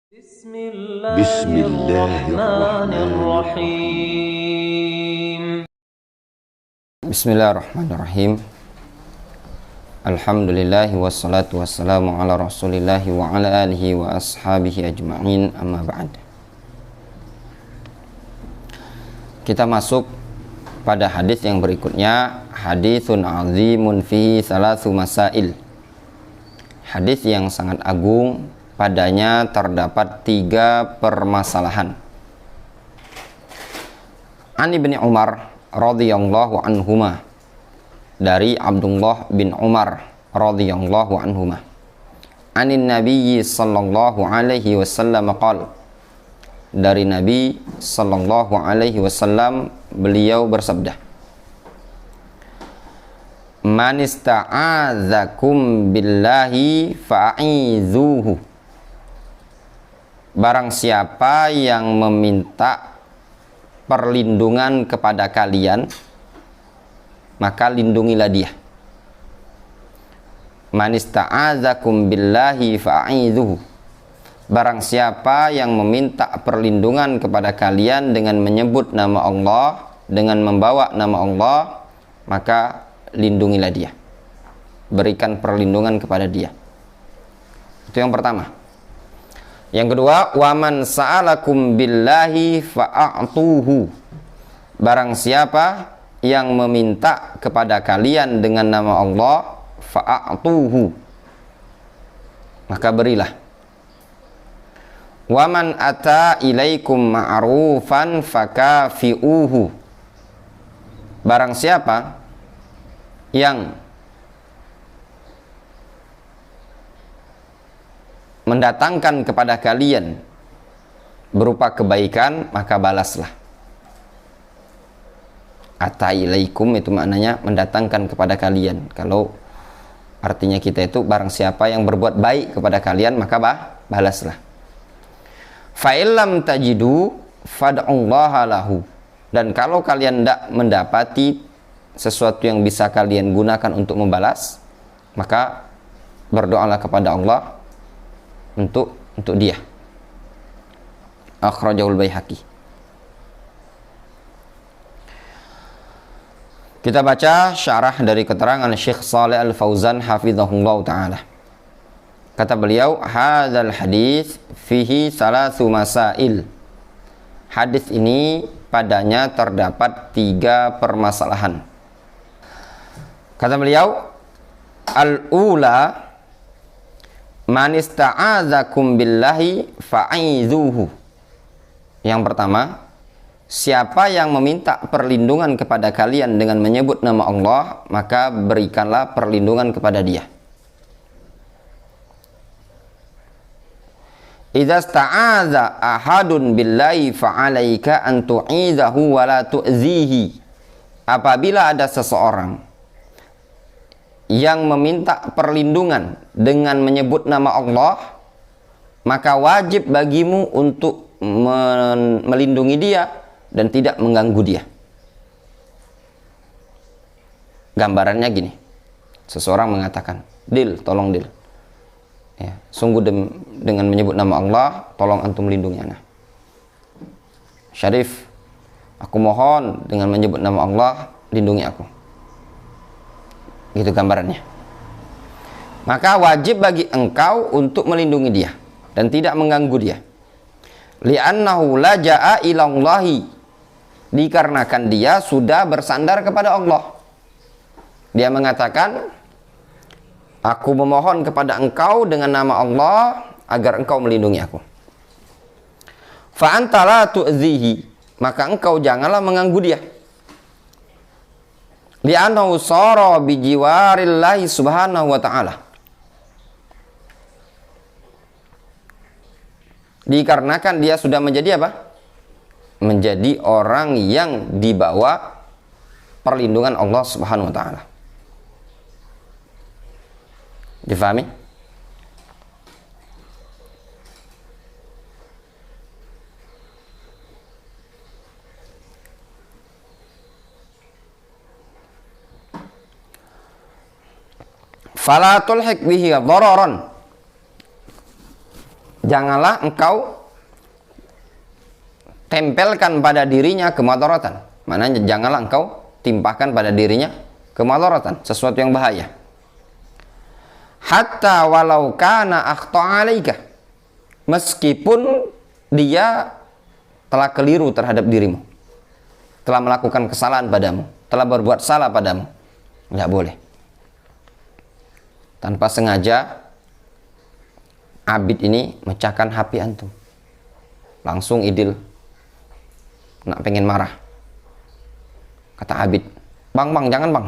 Bismillahirrahmanirrahim. Bismillahirrahmanirrahim. Alhamdulillahi wassalatu wassalamu ala rasulillahi wa ala alihi wa ashabihi ajma'in, amma ba'd. Kita masuk pada hadis yang berikutnya, haditsun azimun fihi salasu masail. Hadis yang sangat agung, padanya terdapat 3 permasalahan. An Ibni Umar radhiyallahu anhuma, dari Abdullah bin Umar radhiyallahu anhuma, anin Nabiyyi sallallahu alaihi wasallam qala, dari Nabi sallallahu alaihi wasallam beliau bersabda, man ista'adzakum billahi fa'idzuhu, barang siapa yang meminta perlindungan kepada kalian, maka lindungilah dia. Man ista'adzakum billahi fa'idzuhu, barang siapa yang meminta perlindungan kepada kalian dengan menyebut nama Allah, dengan membawa nama Allah, maka lindungilah dia, berikan perlindungan kepada dia. Itu yang pertama. Yang kedua, waman sa'alakum billahi fa'atuhu, barang siapa yang meminta kepada kalian dengan nama Allah, fa'atuhu, maka berilah. Waman ata ilaikum ma'rufan fakafi'uhu, barang siapa yang mendatangkan kepada kalian berupa kebaikan, maka balaslah. Atailaikum itu maknanya mendatangkan kepada kalian. Kalau artinya kita itu barang siapa yang berbuat baik kepada kalian, maka balaslah. Fa illam tajidu fad'ullaha lahu, dan kalau kalian tidak mendapati sesuatu yang bisa kalian gunakan untuk membalas, maka berdoalah kepada Allah untuk dia. Akhrajahul Baihaqi. Kita baca syarah dari keterangan Syekh Shalih Al Fauzan hafizahullah taala. Kata beliau, hadzal hadis fihi salasu masail. Hadis ini padanya terdapat 3 permasalahan. Kata beliau, al-ula man ista'adzakum billahi fa'idzuhu. Yang pertama, siapa yang meminta perlindungan kepada kalian dengan menyebut nama Allah, maka berikanlah perlindungan kepada dia. Idza sta'adza ahadun billahi fa'alaika an tu'idzahu wa la tu'zihi. Apabila ada seseorang yang meminta perlindungan dengan menyebut nama Allah, maka wajib bagimu untuk melindungi dia dan tidak mengganggu dia. Gambarannya gini, seseorang mengatakan, Dil, tolong Dil, ya, sungguh dengan menyebut nama Allah, tolong antum lindungi anak. Syarif, aku mohon dengan menyebut nama Allah, lindungi aku. Gitu gambarannya. Maka wajib bagi engkau untuk melindungi dia dan tidak mengganggu dia. Li'annahu laja'a ilallahi, dikarenakan dia sudah bersandar kepada Allah. Dia mengatakan, aku memohon kepada engkau dengan nama Allah agar engkau melindungi aku. Fa anta la tu'zihi, maka engkau janganlah mengganggu dia. Li'annahu sara bijiwarillahi subhanahu wa ta'ala, dikarenakan dia sudah menjadi apa? Menjadi orang yang dibawa perlindungan Allah subhanahu wa ta'ala. Difahami? Fala tulhik bihi dhararan, janganlah engkau tempelkan pada dirinya kemudaratan. Maknanya janganlah engkau timpahkan pada dirinya kemudaratan, sesuatu yang bahaya. Hatta walau kana akhta 'alaika, meskipun dia telah keliru terhadap dirimu, telah melakukan kesalahan padamu, telah berbuat salah padamu, enggak boleh. Tanpa sengaja Abid ini mecahkan HP antum, langsung Idil nak pengen marah. Kata Abid, bang jangan bang,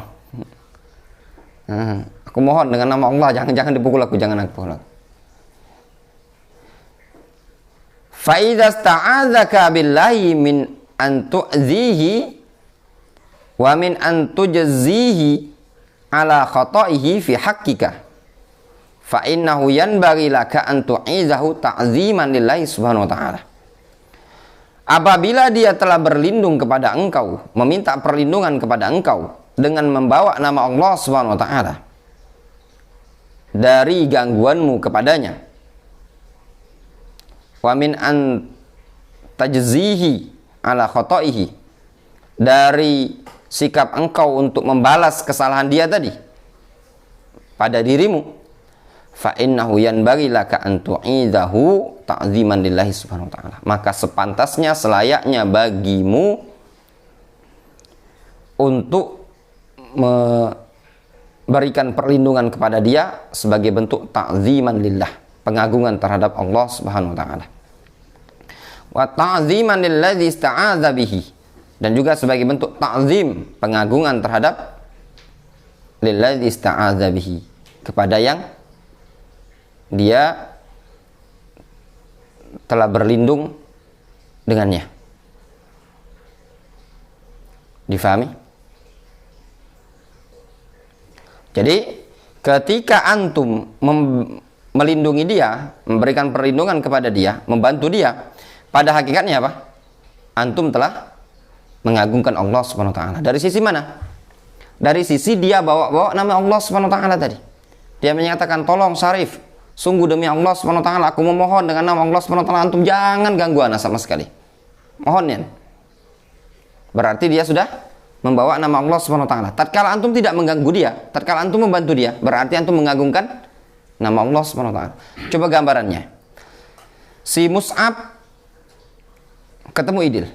aku mohon dengan nama Allah jangan dipukul aku, jangan aku pukul aku. Fa idza sta'adzaka billahi min an tu'zihi wa min an tujzihi ala khata'ihi fi haqqika fa innahu yanbaghi laka an tu'izahu ta'ziman lillahi subhanahu wa ta'ala. Apabila dia telah berlindung kepada engkau, meminta perlindungan kepada engkau dengan membawa nama Allah subhanahu wa ta'ala dari gangguanmu kepadanya, wa min an tajzihi ala khata'ihi, dari sikap engkau untuk membalas kesalahan dia tadi pada dirimu, fa innahu yanbaghi laka an tu'idahu ta'ziman lillahi subhanahu wa ta'ala, maka sepantasnya, selayaknya bagimu untuk memberikan perlindungan kepada dia sebagai bentuk ta'ziman lillah, pengagungan terhadap Allah subhanahu wa ta'ala, wa ta'ziman lilladzi ista'adza bihi, dan juga sebagai bentuk ta'zim, pengagungan terhadap lilladzi ista'adza bihi, kepada yang dia telah berlindung dengannya. Difahami? Jadi ketika antum melindungi dia, memberikan perlindungan kepada dia, membantu dia, pada hakikatnya apa? Antum telah mengagungkan Allah subhanahu wa ta'ala. Dari sisi mana? Dari sisi dia bawa nama Allah subhanahu wa ta'ala tadi. Dia menyatakan, tolong Syarif, sungguh demi Allah subhanahu wa ta'ala, aku memohon dengan nama Allah subhanahu wa ta'ala, antum jangan ganggu ana sama sekali. Mohon ya. Berarti dia sudah membawa nama Allah subhanahu wa ta'ala. Tatkala antum tidak mengganggu dia, tatkala antum membantu dia, berarti antum mengagungkan nama Allah subhanahu wa ta'ala. Coba gambarannya. Si Mus'ab ketemu Idil.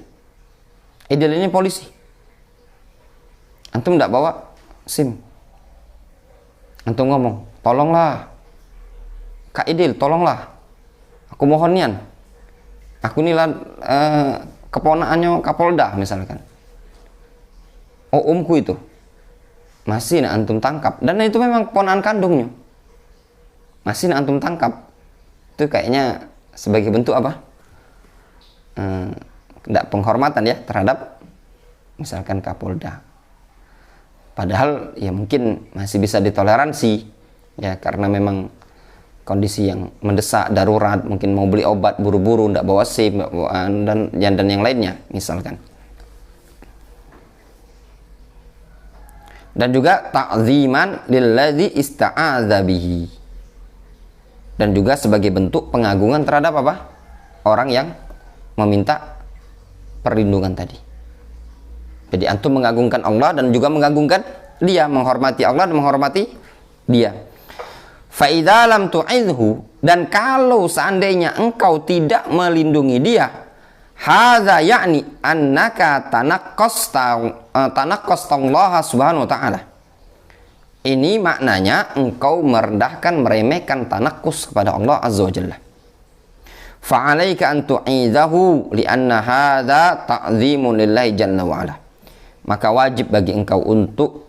Idil ini polisi. Antum tidak bawa SIM. Antum ngomong, tolonglah Kak Idil, tolonglah, aku mohon nian, aku inilah keponakannya Kapolda misalkan, omku itu masih nak antum tangkap, dan itu memang keponakan kandungnya, masih nak antum tangkap, itu kayaknya sebagai bentuk apa? Tidak penghormatan ya terhadap misalkan Kapolda. Padahal ya mungkin masih bisa ditoleransi ya, karena memang kondisi yang mendesak, darurat, mungkin mau beli obat buru-buru, tidak bawa SIM dan yang lainnya misalkan. Dan juga ta'ziman lilladzi ista'adza bihi, dan juga sebagai bentuk pengagungan terhadap apa? Orang yang meminta perlindungan tadi. Jadi antum mengagungkan Allah dan juga mengagungkan dia, menghormati Allah dan menghormati dia. Fa idza lam tu'idhu, dan kalau seandainya engkau tidak melindungi dia, hadza ya'ni annaka tanaqqasta Allah subhanahu wa ta'ala. Ini maknanya engkau merendahkan, meremehkan, tanaqqus kepada Allah azza wa jalla. Fa'alaika an tu'idhahu li'anna hadha ta'zimun lillahi jalla wa'ala. Maka wajib bagi engkau untuk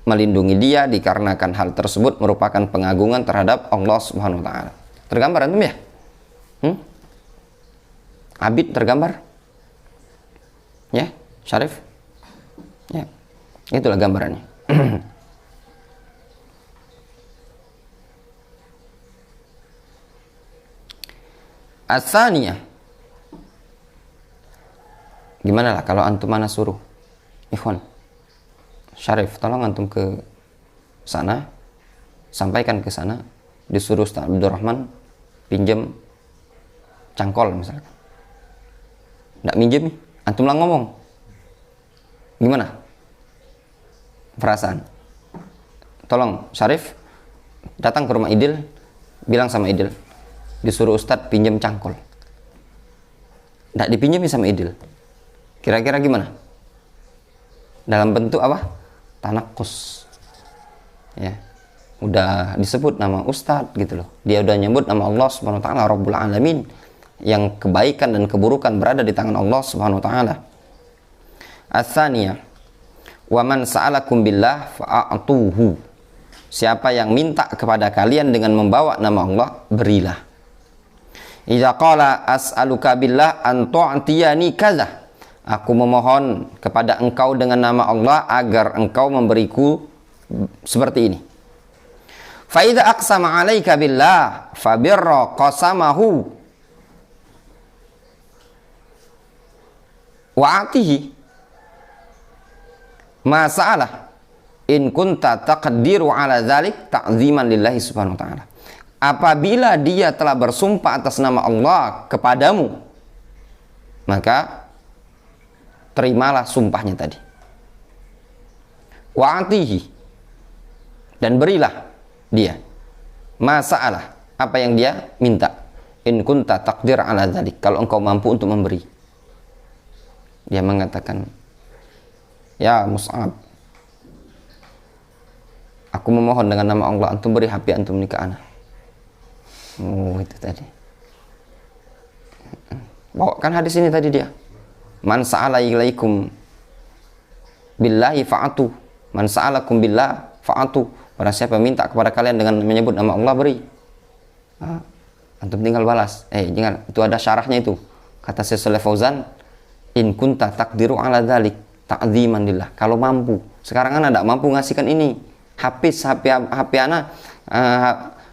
melindungi dia, dikarenakan hal tersebut merupakan pengagungan terhadap Allah subhanahu wa ta'ala. Tergambar antum ya? Abid tergambar? Ya, Syarif? Ya, itulah gambarannya. As-saniyah, gimana lah kalau antum mana suruh, ikhwan, Syarif, tolong antum ke sana, sampaikan ke sana, disuruh Ustaz Abdurrahman pinjam cangkol misalkan. Nggak minjem nih, antum lah ngomong. Gimana perasaan? Tolong Syarif datang ke rumah Idil, bilang sama Idil, disuruh Ustadz pinjam cangkol. Nggak dipinjami sama Idil. Kira-kira gimana? Dalam bentuk apa? Tanakus. Ya. Udah disebut nama Ustadz gitu loh. Dia udah nyebut nama Allah Subhanahu wa taala Rabbul Alamin, yang kebaikan dan keburukan berada di tangan Allah Subhanahu wa taala. Ats-tsaniyah, wa man sa'alakum billah fa'atuhu. Siapa yang minta kepada kalian dengan membawa nama Allah, berilah. Idza qala as'aluka billah an tu'tiyani kadza. Aku memohon kepada engkau dengan nama Allah agar engkau memberiku seperti ini. Fa idza aqsama 'alaika billah fabirra qasamahu wa atihi ma sa'alah in kunta taqdiru 'ala dzalik ta'ziman lillahi subhanahu wa ta'ala. Apabila dia telah bersumpah atas nama Allah kepadamu, maka terimalah sumpahnya tadi. Wa atihi, dan berilah dia masalah apa yang dia minta. In kunta taqdir 'ala dzalik, kalau engkau mampu untuk memberi. Dia mengatakan, ya Mus'ab, aku memohon dengan nama Allah, antum beri HP antum nikah anak. Oh, itu tadi. Bawakan hadis ini tadi dia. Man sa'ala ilaikum billahi fa'atu. Man sa'alakum billah fa'atu. Barang siapa minta kepada kalian dengan menyebut nama Allah, beri. Antum tinggal balas. Jangan, itu ada syarahnya itu. Kata Syekh Shalih Fauzan, in kunta taqdiru 'ala dzalik ta'dziman lillah. Kalau mampu. Sekarang anak tidak mampu ngasihkan ini. HP anak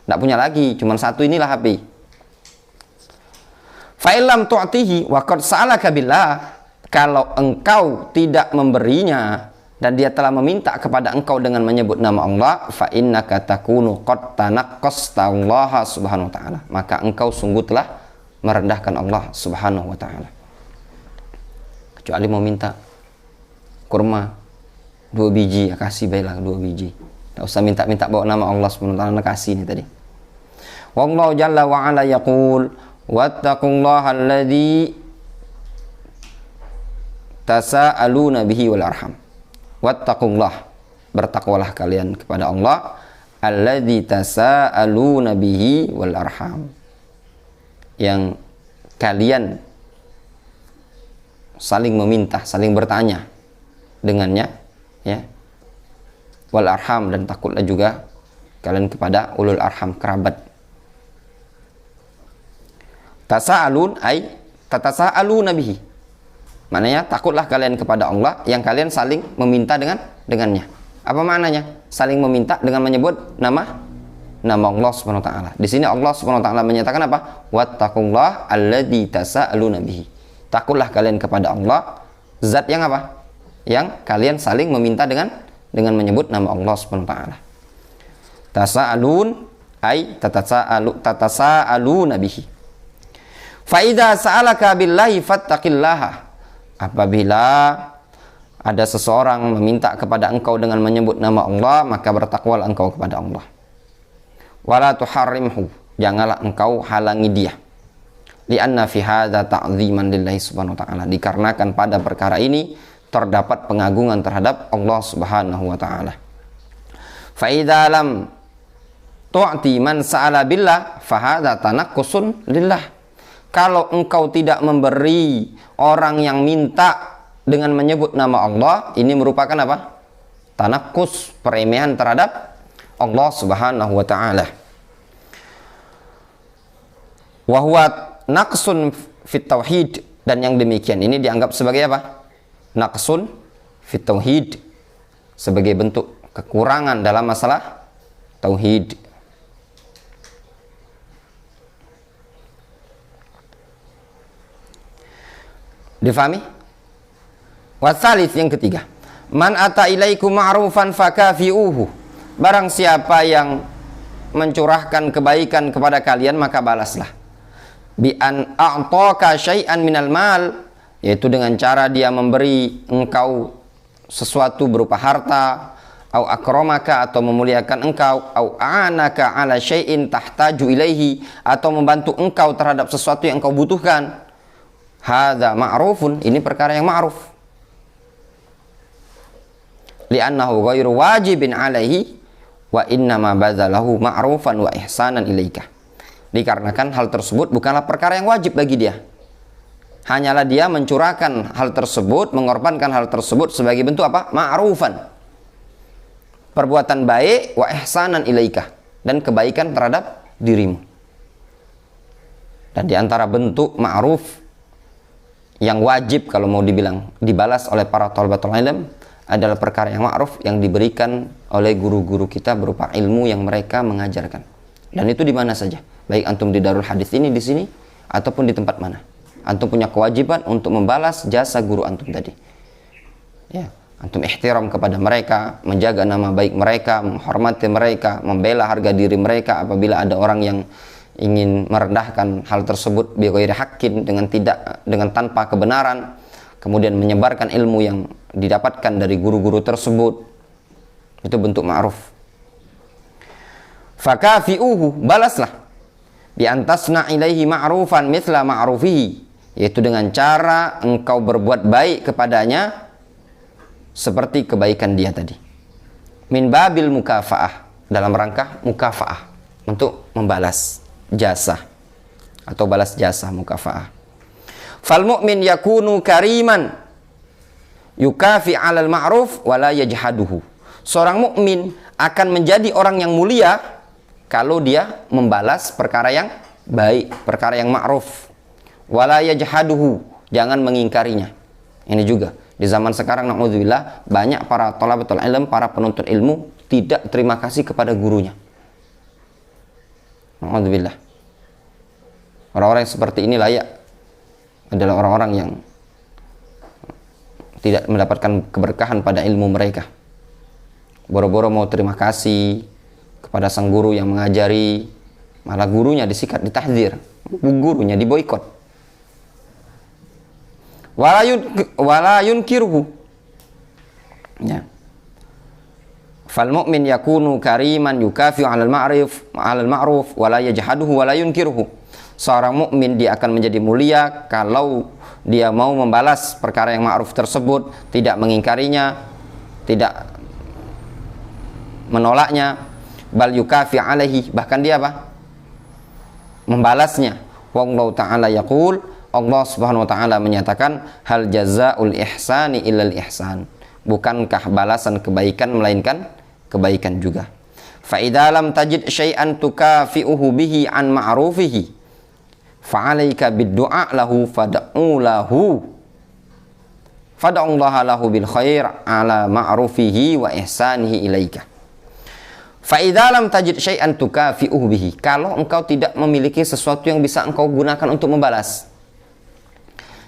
tidak punya lagi, cuma satu inilah HP. Fa'ilam tu'tihi wa qad sa'alaka billah. Kalau engkau tidak memberinya dan dia telah meminta kepada engkau dengan menyebut nama Allah, fa innaka takunu qad tanaqqasta Allah subhanahu wa ta'ala. Maka engkau sungguh telah merendahkan Allah subhanahu wa ta'ala. Kecuali mau minta kurma 2 biji, ya kasih baiklah 2 biji. Tak usah minta-minta bawa nama Allah subhanahu wa ta'ala, kasih ini tadi. Wallahu jalla wa ala yaqul wattaqullaha alladzi tasaaluna bihi wal arham. Wattaqullah, bertakwalah kalian kepada Allah, alladzi tasaaluna bihi wal arham, yang kalian saling meminta, saling bertanya dengannya, ya. Wal arham, dan takutlah juga kalian kepada ulul arham, kerabat. Tasa'alun ay tatasa'aluna bihi. Maknanya takutlah kalian kepada Allah yang kalian saling meminta dengannya. Apa maknanya? Saling meminta dengan menyebut nama Allah Subhanahu wa taala. Di sini Allah Subhanahu wa taala menyatakan apa? Wattaqullah alladzi tasa'aluna bihi. Takutlah kalian kepada Allah, zat yang apa? Yang kalian saling meminta dengan menyebut nama Allah Subhanahu wa taala. Tasa'alun ay tatasa'aluna bihi. Fa idza sa'alaka billahi fattaqillaha. Apabila ada seseorang meminta kepada engkau dengan menyebut nama Allah, maka bertakwalah engkau kepada Allah. Wala tuharrimhu, janganlah engkau halangi dia. Li'anna fi hadza ta'ziman lillahi subhanahu wa ta'ala. Dikarenakan pada perkara ini terdapat pengagungan terhadap Allah subhanahu wa ta'ala. Fa idza lam tu'ti man sa'ala billah fa hadza tanaqqusun lillah. Kalau engkau tidak memberi orang yang minta dengan menyebut nama Allah, ini merupakan apa? Tanakus, peremehan terhadap Allah subhanahu wa ta'ala. Wa huwa naqsun fit tauhid, dan yang demikian ini dianggap sebagai apa? Naqsun fit tauhid, sebagai bentuk kekurangan dalam masalah tauhid. Difahami? Wasalis, yang ketiga, man ata ilaikum ma'rufan fakafi'uhu. Barang siapa yang mencurahkan kebaikan kepada kalian, maka balaslah. bi an a'taka syai'an minal mal, yaitu dengan cara dia memberi engkau sesuatu berupa harta, au akramaka atau memuliakan engkau, au anaka ala syai'in tahtaju ilaihi atau membantu engkau terhadap sesuatu yang engkau butuhkan. Hadza ma'rufun, ini perkara yang ma'ruf. Li'annahu ghairu wajibin alaihi wa innama badzalahu ma'rufan wa ihsanan ilaika. Dikarenakan hal tersebut bukanlah perkara yang wajib bagi dia. Hanyalah dia mencurahkan hal tersebut, mengorbankan hal tersebut sebagai bentuk apa? Ma'rufan. Perbuatan baik wa ihsanan ilaika, dan kebaikan terhadap dirimu. Dan di antara bentuk ma'ruf yang wajib kalau mau dibilang dibalas oleh para thalabatul ilm adalah perkara yang ma'ruf yang diberikan oleh guru-guru kita berupa ilmu yang mereka mengajarkan. Dan itu di mana saja, baik antum di Darul Hadis ini, di sini, ataupun di tempat mana. Antum punya kewajiban untuk membalas jasa guru antum tadi. Ya, antum ihtiram kepada mereka, menjaga nama baik mereka, menghormati mereka, membela harga diri mereka apabila ada orang yang ingin merendahkan hal tersebut bighairi haqqin, dengan tanpa kebenaran, kemudian menyebarkan ilmu yang didapatkan dari guru-guru tersebut. Itu bentuk ma'ruf. Fakafi'uhu, balaslah bi antasna ilaihi ma'rufan mithla ma'rufihi, yaitu dengan cara engkau berbuat baik kepadanya seperti kebaikan dia tadi. Min babil mukafaah, dalam rangka mukafaah, untuk membalas jasa atau balas jasa, mukafaah. Fal mu'min yakunu kariman yukafi 'alal ma'ruf wa la yajhaduhu. Seorang mukmin akan menjadi orang yang mulia kalau dia membalas perkara yang baik, perkara yang ma'ruf. Wala yajhaduhu, jangan mengingkarinya. Ini juga di zaman sekarang, naudzubillah, banyak para thalabatul ilm, para penuntut ilmu tidak terima kasih kepada gurunya. Naudzubillah. Orang-orang yang seperti ini layak adalah orang-orang yang tidak mendapatkan keberkahan pada ilmu mereka. Boro-boro mau terima kasih kepada sang guru yang mengajari, malah gurunya disikat, ditahdzir, gurunya diboikot. Wala yunkiruhu. Ya. Fal mu'min yakunu kariman yukafi'u 'alal ma'ruf wa la yajhaduhu wa la yunkiruhu. Seorang mukmin dia akan menjadi mulia kalau dia mau membalas perkara yang ma'ruf tersebut, tidak mengingkarinya, tidak menolaknya, bal yukafi 'alaihi, bahkan dia apa? Membalasnya. Wallahu ta'ala yaqul, Allah Subhanahu wa taala menyatakan, hal jazaul ihsani illal ihsan. Bukankah balasan kebaikan melainkan kebaikan juga. Fa idza lam tajid syai'an tukafi'uhu bihi an ma'rufihi fa 'alaika bid-du'a lahu fad'u lahu. Fad'ullaha lahu bil khair 'ala ma'rufihi wa ihsanihi ilaika. Fa idza lam tajid syai'an tukafi'uhu bihi. Kalau engkau tidak memiliki sesuatu yang bisa engkau gunakan untuk membalas,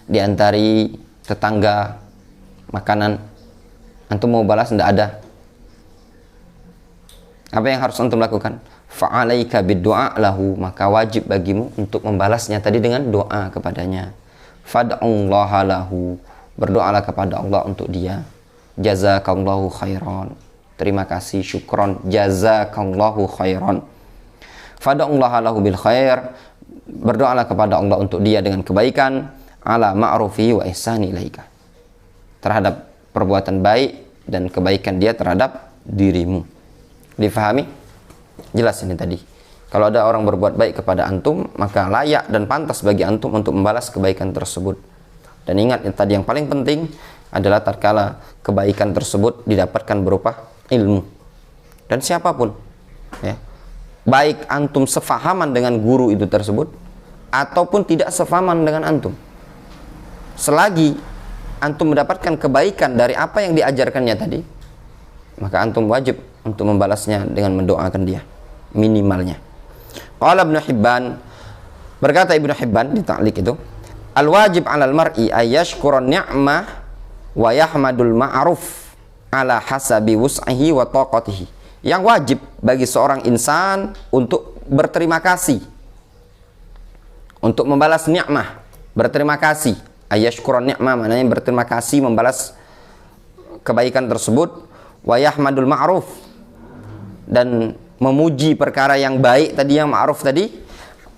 diantari tetangga makanan, antum mau balas tidak ada, apa yang harus antum lakukan? Fa'alaika bid-du'a lahu, maka wajib bagimu untuk membalasnya tadi dengan doa kepadanya. Fad'ullaha lahu, berdoalah kepada Allah untuk dia. Jazakallahu khairan, terima kasih, syukron, jazakallahu khairan. Fad'ullaha lahu bil khair, berdoalah kepada Allah untuk dia dengan kebaikan. Ala ma'rufihi wa ihsani ilaika, terhadap perbuatan baik dan kebaikan dia terhadap dirimu. Difahami? Jelas ini tadi. Kalau ada orang berbuat baik kepada antum, maka layak dan pantas bagi antum untuk membalas kebaikan tersebut. Dan ingat, yang tadi yang paling penting adalah tatkala kebaikan tersebut didapatkan berupa ilmu. Dan siapapun, ya, baik antum sefahaman dengan guru itu tersebut ataupun tidak sefahaman dengan antum, selagi antum mendapatkan kebaikan dari apa yang diajarkannya tadi, maka antum wajib untuk membalasnya dengan mendoakan dia, minimalnya. Qala Ibnu Hibban, berkata Ibnu Hibban di ta'liq itu, al wajib 'alal mar'i ayyashkuran ni'mah wa yahmadul ma'ruf ala hasabi wus'ihi wa taqatihi. Yang wajib bagi seorang insan untuk berterima kasih untuk membalas nikmah, berterima kasih. Ayashkuran nikmah maknanya berterima kasih, membalas kebaikan tersebut. Wa yahmadul ma'ruf, dan memuji perkara yang baik tadi, yang ma'ruf tadi,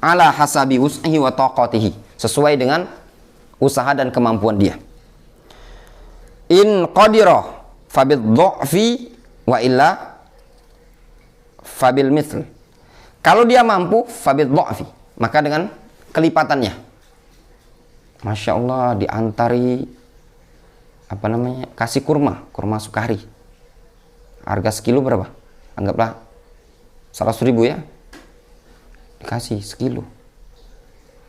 ala hasabi wus'ihi wa taqatihi, sesuai dengan usaha dan kemampuan dia. In qadira fabil dhu'fi wa illa fabil mithl. Kalau dia mampu fabil dhu'fi, maka dengan kelipatannya. Masya Allah, diantari apa namanya, kasih kurma sukari, harga sekilo berapa? Anggaplah 100.000 ya, dikasih sekilo.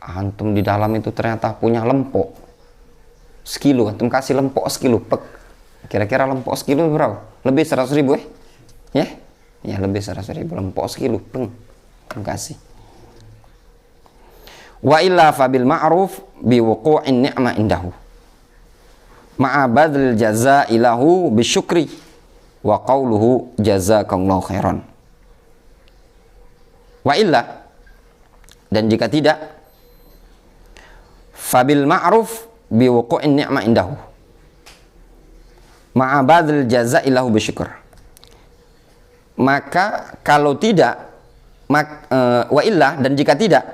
Antum di dalam itu ternyata punya lempok sekilo, antum kasih lempok sekilo, pek. Kira-kira lempok sekilo berapa? Lebih 100.000 ya? Ya lebih 100.000, lempok sekilo, peng, kasih. Wa illa fabil ma'ruf bi wuqu'in ni'mah indahu ma'a badlil jazaa'i lahu bisyukri wa qawluhu jazakallahu khairan. Wa illa, dan jika tidak, fabil ma'ruf bi wuqu'in ni'mah indahu ma'a badlil jazaa'i lahu bisyukr. Maka kalau tidak, wa illa, dan jika tidak,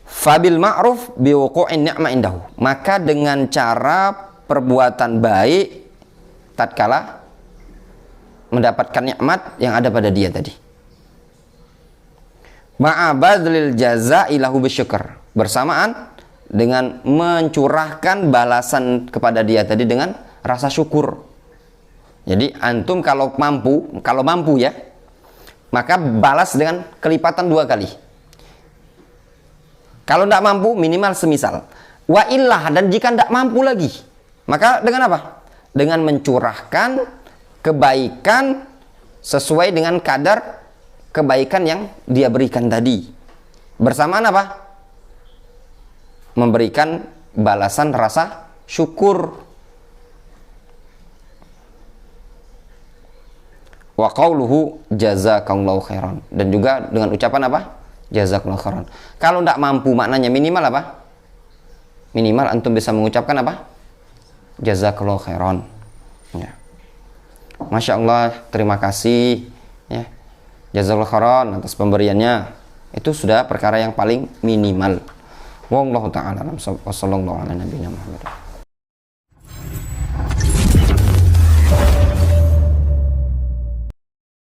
fabil ma'ruf bi wuqu'in ni'mah indahu, maka dengan cara perbuatan baik tatkala mendapatkan nikmat yang ada pada dia tadi. Ma'abadlil jazaa'i lahu bisyukr, bersamaan dengan mencurahkan balasan kepada dia tadi dengan rasa syukur. Jadi antum kalau mampu ya, maka balas dengan kelipatan 2 kali. Kalau tidak mampu, minimal semisal. Wa illah, dan jika tidak mampu lagi, maka dengan apa? Dengan mencurahkan kebaikan sesuai dengan kadar kebaikan yang dia berikan tadi. Bersamaan apa? Memberikan balasan rasa syukur. Wa qawluhu jazakallahu khairan, dan juga dengan ucapan apa? Jazakallahu khairan. Kalau tidak mampu, maknanya minimal apa? Minimal antum bisa mengucapkan apa? Jazakallahu khairan. Ya. Masya Allah, terima kasih ya. Jazakallahu khairan atas pemberiannya. Itu sudah perkara yang paling minimal. Wallahu ta'ala alam. Wassallallahu ala nabiyina Muhammad.